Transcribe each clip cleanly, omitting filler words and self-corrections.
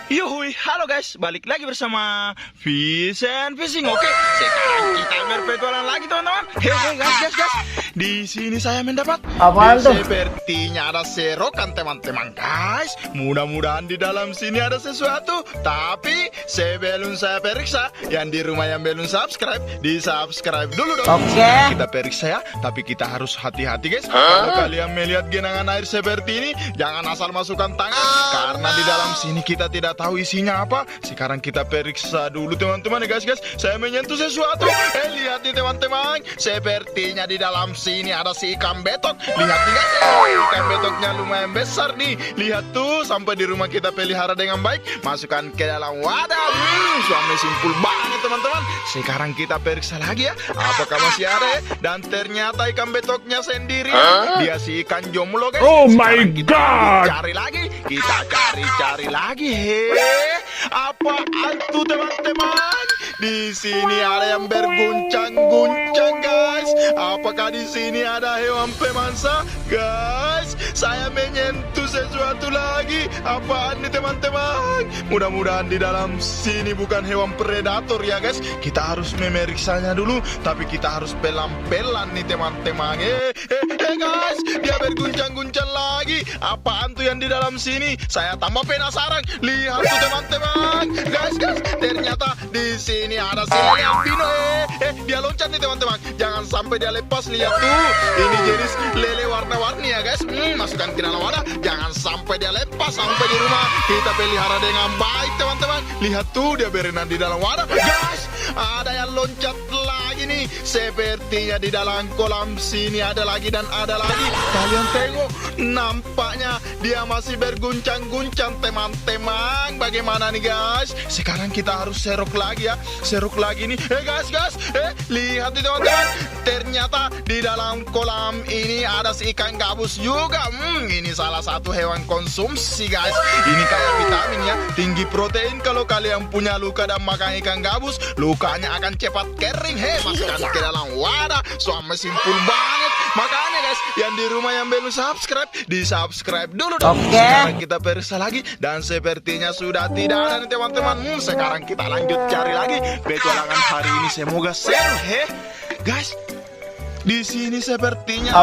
Yuhui, halo guys, balik lagi bersama Fish and Fishing. Oke, sekarang kita berpetualang lagi teman-teman. Hei guys. Di sini saya mendapat apaan tuh? Sepertinya ada serokan teman-teman guys. Mudah-mudahan di dalam sini ada sesuatu. Tapi sebelum saya periksa, yang di rumah yang belum subscribe, di subscribe dulu dong. Oke. Kita periksa ya, tapi kita harus hati-hati guys. Kalau kalian melihat genangan air seperti ini, jangan asal masukkan tangan, karena di dalam sini kita tidak tahu isinya apa. Sekarang kita periksa dulu teman-teman ya guys. Saya menyentuh sesuatu. Lihat nih teman-teman, sepertinya di dalam sini ada si ikan betok. Lihat nih guys, ikan betoknya lumayan besar nih. Lihat tuh, sampai di rumah kita pelihara dengan baik. Masukkan ke dalam wadah. Suami simpul banget teman-teman. Sekarang kita periksa lagi ya, apakah masih ada ya? Dan ternyata ikan betoknya sendiri, dia si ikan jomblo guys. Oh Sekarang my kita God. cari lagi, kita cari lagi. Apaan tuh teman-teman? Di sini ada yang berguncang-guncang guys. Apakah di sini ada hewan pemangsa guys? Saya menyentuh sesuatu lagi. Apaan nih teman-teman? Mudah-mudahan di dalam sini bukan hewan predator ya guys. Kita harus memeriksanya dulu, tapi kita harus pelan-pelan nih teman-teman. Guys, dia berguncang-guncang lagi. Apaan tuh yang di dalam sini? Saya tambah penasaran. Lihat tuh teman-teman. Guys, ternyata di sini ada si lele albino. Dia loncat nih teman-teman. Jangan sampai dia lepas. Lihat tuh, ini jenis lele warna-warni ya guys. Masukkan ke dalam wadah. Jangan sampai dia lepas sampai di rumah. Kita pelihara dengan baik teman-teman. Lihat tuh, dia berenang di dalam wadah. Guys, ada yang loncat lagi nih. Sepertinya di dalam kolam sini ada lagi dan ada lagi. Kalian tengok, nampaknya dia masih berguncang-guncang teman-teman. Bagaimana nih guys? Sekarang kita harus serok lagi ya. Serok lagi nih. Guys. Lihat nih teman-teman. Ternyata di dalam kolam ini ada si ikan gabus juga. Ini salah satu hewan konsumsi guys. Ini kayak vitamin ya, tinggi protein. Kalau kalian punya luka dan makan ikan gabus, lukanya akan cepat kering. Masukkan ke dalam wadah. Suami simpul banget. Makanya guys, yang di rumah yang belum subscribe, di subscribe dulu dong. Sekarang kita periksa lagi, dan sepertinya sudah tidak ada nih teman-teman. Sekarang kita lanjut cari lagi. Petualangan hari ini semoga seru. Guys, di sini sepertinya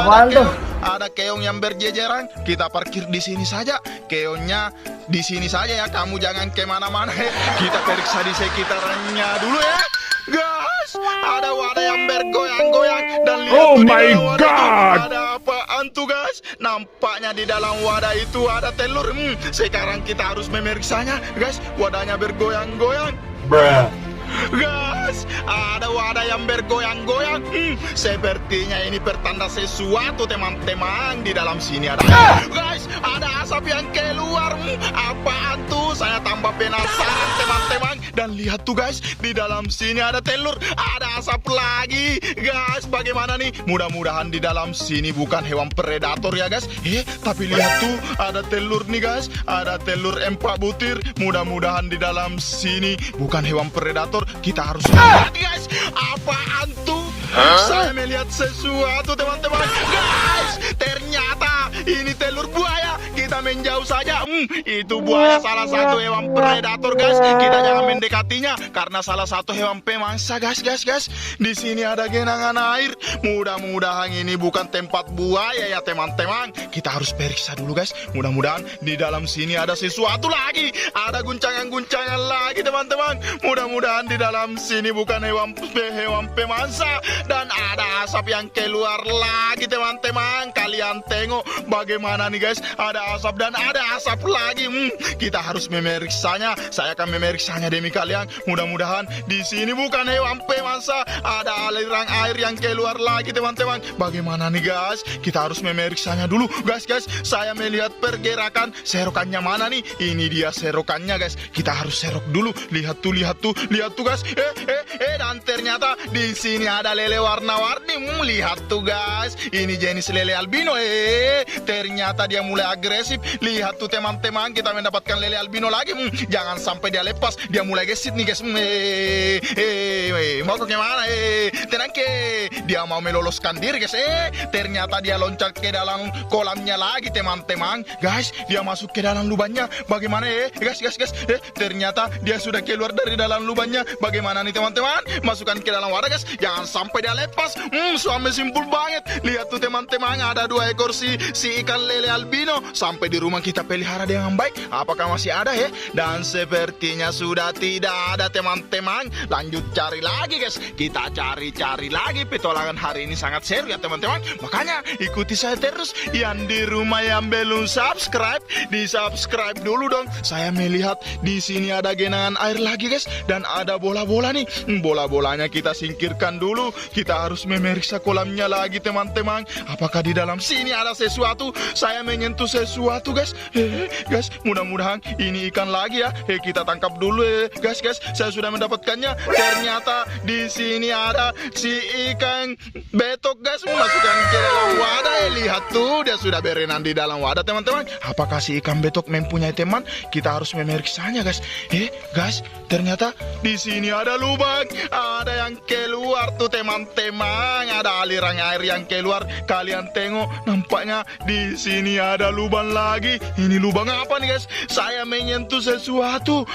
ada keong yang berjejeran. Kita parkir di sini saja. Keongnya di sini saja ya. Kamu jangan kemana-mana. Kita periksa di sekitarannya dulu ya. Guys, ada wadah yang bergoyang-goyang. Dan lihat oh tuh, my God, ada apaan tuh guys? Nampaknya di dalam wadah itu ada telur. Sekarang kita harus memeriksanya guys. Wadahnya bergoyang-goyang. bruh. Guys, ada wadah yang bergoyang-goyang. Sepertinya ini pertanda sesuatu teman-teman. Di dalam sini ada guys, ada asap yang keluar. Apaan tuh? Saya tambah penasaran teman-teman. Dan lihat tuh guys, di dalam sini ada telur. Ada asap lagi. Guys, bagaimana nih? Mudah-mudahan di dalam sini bukan hewan predator ya guys. Tapi lihat tuh, ada telur nih guys. Ada telur 4 butir. Mudah-mudahan di dalam sini bukan hewan predator. Kita harus lihat guys. Apaan tuh? Saya melihat sesuatu teman-teman. Guys, ternyata ini telur buaya. Kita menjauh saja. Itu buaya salah satu hewan predator guys. Kita jangan mendekatinya karena salah satu hewan pemangsa guys. Di sini ada genangan air. Mudah-mudahan ini bukan tempat buaya ya teman-teman. Kita harus periksa dulu guys. Mudah-mudahan di dalam sini ada sesuatu lagi. Ada guncangan-guncangan lagi teman-teman. Mudah-mudahan di dalam sini bukan hewan pemangsa. Dan ada asap yang keluar lagi teman-teman. Kalian tengok bagaimana nih guys. Ada asap dan ada asap lagi. Kita harus memeriksanya. Saya akan memeriksanya demi kalian. Mudah-mudahan di sini bukan hewan pemangsa. Ada aliran air yang keluar lagi teman-teman. Bagaimana nih guys? Kita harus memeriksanya dulu guys. Saya melihat pergerakan. Serokannya mana nih? Ini dia serokannya guys. Kita harus serok dulu. Lihat tuh guys. Dan ternyata di sini ada lele warna-warni. Lihat tuh guys. Ini jenis lele albino. Ternyata dia mulai agresif agresif. Lihat tuh teman-teman, kita mendapatkan lele albino lagi. Jangan sampai dia lepas. Dia mulai gesit nih guys. Mau kemana? Tenang ke. Dia mau meloloskan diri guys. Ternyata dia loncat ke dalam kolamnya lagi teman-teman. Guys, dia masuk ke dalam lubangnya. Bagaimana guys? Ternyata dia sudah keluar dari dalam lubangnya. Bagaimana nih teman-teman? Masukkan ke dalam wadah guys. Jangan sampai dia lepas. Suami simpul banget. Lihat tuh teman-teman, ada 2 ekor si ikan lele albino. Sampai di rumah kita pelihara dengan baik. Apakah masih ada Dan sepertinya sudah tidak ada teman-teman. Lanjut cari lagi guys. Kita cari lagi. Petualangan hari ini sangat seru ya teman-teman. Makanya ikuti saya terus. Yang di rumah yang belum subscribe, di subscribe dulu dong. Saya melihat di sini ada genangan air lagi guys. Dan ada bola-bola nih. Bola-bolanya kita singkirkan dulu. Kita harus memeriksa kolamnya lagi teman-teman. Apakah di dalam sini ada sesuatu? Saya menyentuh sesuatu guys. Guys, mudah-mudahan ini ikan lagi ya. Kita tangkap dulu guys. Saya sudah mendapatkannya. Ternyata di sini ada si ikan betok guys. Masukkan ke dalam wadah. Lihat tuh, dia sudah berenang di dalam wadah teman-teman. Apakah si ikan betok mempunyai teman? Kita harus memeriksanya guys. Guys, ternyata di sini ada lubang. Ada yang keluar tuh teman-teman. Ada aliran air yang keluar. Kalian tengok, nampaknya di sini ada lubang lagi. Ini lubang apa nih guys? Saya menyentuh sesuatu.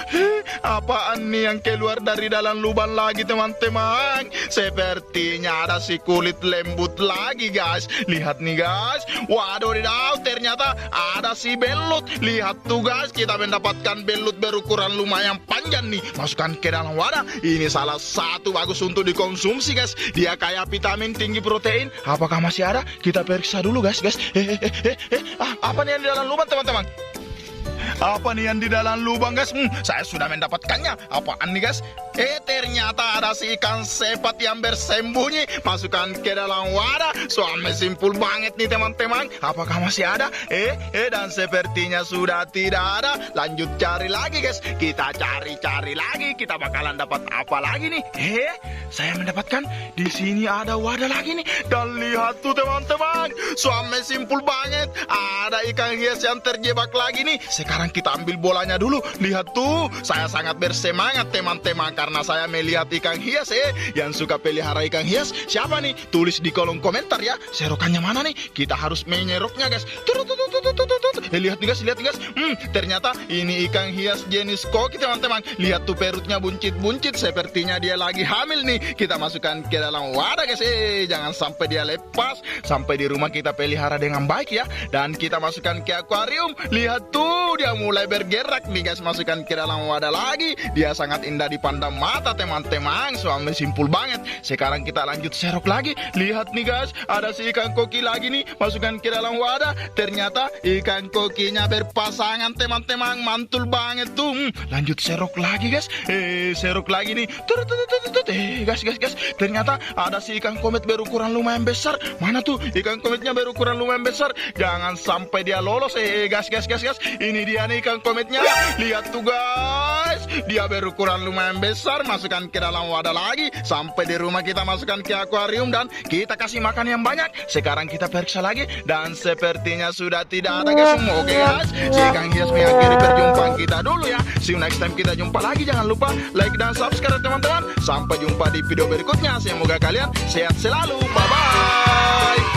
Apaan nih yang keluar dari dalam lubang lagi teman-teman? Sepertinya ada si kulit lembut lagi guys. Lihat nih guys. Waduh, ternyata ada si belut. Lihat tuh guys, kita mendapatkan belut berukuran lumayan panjang nih. Masukkan ke dalam wadah. Ini salah satu bagus untuk dikonsumsi guys. Dia kaya vitamin, tinggi protein. Apakah masih ada? Kita periksa dulu guys. Apa nih yang di dalam lubang teman-teman? Apa nih yang di dalam lubang guys? Saya sudah mendapatkannya. Apaan nih guys? Ternyata ada si ikan sepat yang bersembunyi. Masukkan ke dalam wadah. Suami simpul banget nih teman-teman. Apakah masih ada? Dan sepertinya sudah tidak ada. Lanjut cari lagi guys. Kita cari lagi. Kita bakalan dapat apa lagi nih? Saya mendapatkan di sini ada wadah lagi nih. Dan lihat tuh teman-teman. Suami simpul banget. Ada ikan hias yang terjebak lagi nih. Sekarang kita ambil bolanya dulu. Lihat tuh, saya sangat bersemangat teman-teman karena saya melihat ikan hias yang suka pelihara ikan hias. Siapa nih? Tulis di kolom komentar ya. Serokannya mana nih? Kita harus menyeroknya guys. Lihat nih guys. Ternyata ini ikan hias jenis koki teman-teman. Lihat tuh perutnya buncit-buncit. Sepertinya dia lagi hamil nih. Kita masukkan ke dalam wadah guys. Jangan sampai dia lepas. Sampai di rumah kita pelihara dengan baik ya. Dan kita masukkan ke akuarium. Lihat tuh, dia mulai bergerak nih guys. Masukkan ke dalam wadah lagi. Dia sangat indah dipandang mata teman-teman. Suami simpul banget. Sekarang kita lanjut serok lagi. Lihat nih guys, ada si ikan koki lagi nih. Masukkan ke dalam wadah. Ternyata ikan kokinya berpasangan teman-teman. Mantul banget tuh. Lanjut serok lagi guys. Serok lagi nih. Guys. Ternyata ada si ikan komet berukuran lumayan besar. Mana tuh ikan kometnya berukuran lumayan besar? Jangan sampai dia lolos. Guys. Ini dia nih ikan kometnya. Lihat tuh guys, dia berukuran lumayan besar. Masukkan ke dalam wadah lagi. Sampai di rumah kita masukkan ke akuarium dan kita kasih makan yang banyak. Sekarang kita periksa lagi dan sepertinya sudah tidak ada guys. Oke guys, si ikan hias mengakhiri perjumpaan kita dulu ya. See you next time, kita jumpa lagi. Jangan lupa like dan subscribe teman-teman. Sampai jumpa di video berikutnya. Semoga kalian sehat selalu. Bye bye.